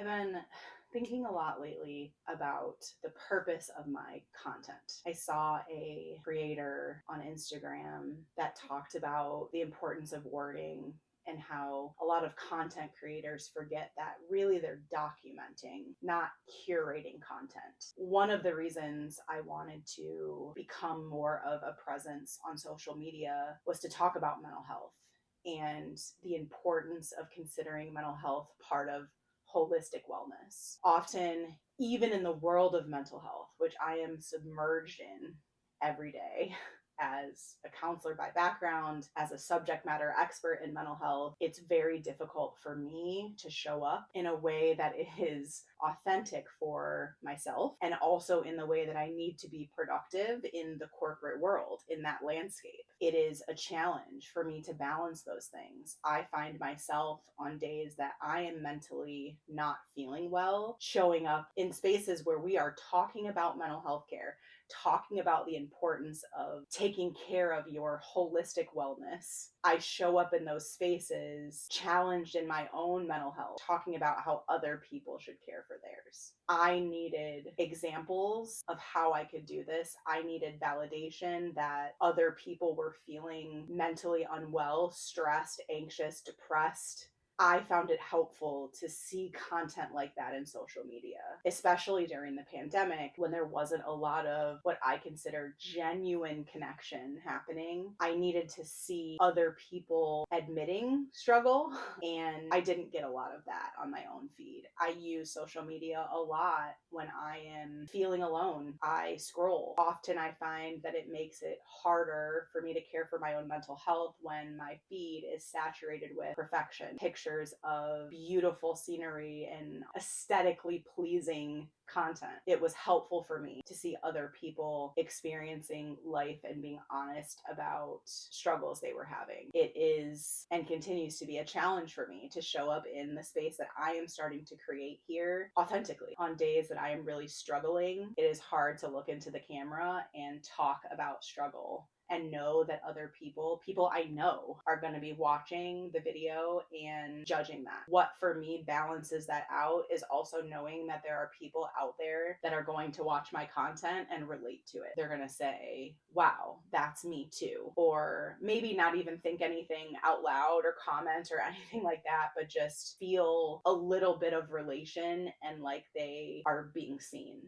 I've been thinking a lot lately about the purpose of my content. I saw a creator on Instagram that talked about the importance of wording and how a lot of content creators forget that really they're documenting, not curating content. One of the reasons I wanted to become more of a presence on social media was to talk about mental health and the importance of considering mental health part of holistic wellness. Often, even in the world of mental health, which I am submerged in every day as a counselor by background, as a subject matter expert in mental health, it's very difficult for me to show up in a way that is authentic for myself and also in the way that I need to be productive in the corporate world, in that landscape. It is a challenge for me to balance those things. I find myself on days that I am mentally not feeling well, showing up in spaces where we are talking about mental health care, talking about the importance of taking care of your holistic wellness. I show up in those spaces challenged in my own mental health, talking about how other people should care for theirs. I needed examples of how I could do this. I needed validation that other people were feeling mentally unwell, stressed, anxious, depressed. I found it helpful to see content like that in social media, especially during the pandemic when there wasn't a lot of what I consider genuine connection happening. I needed to see other people admitting struggle, and I didn't get a lot of that on my own feed. I use social media a lot when I am feeling alone. I scroll. Often I find that it makes it harder for me to care for my own mental health when my feed is saturated with perfection, pictures of beautiful scenery and aesthetically pleasing content. It was helpful for me to see other people experiencing life and being honest about struggles they were having. It is and continues to be a challenge for me to show up in the space that I am starting to create here authentically. On days that I am really struggling, it is hard to look into the camera and talk about struggle and know that other people I know, are going to be watching the video and judging that. What for me balances that out is also knowing that there are people out there that are going to watch my content and relate to it. They're going to say, wow, that's me too. Or maybe not even think anything out loud or comment or anything like that, but just feel a little bit of relation and like they are being seen.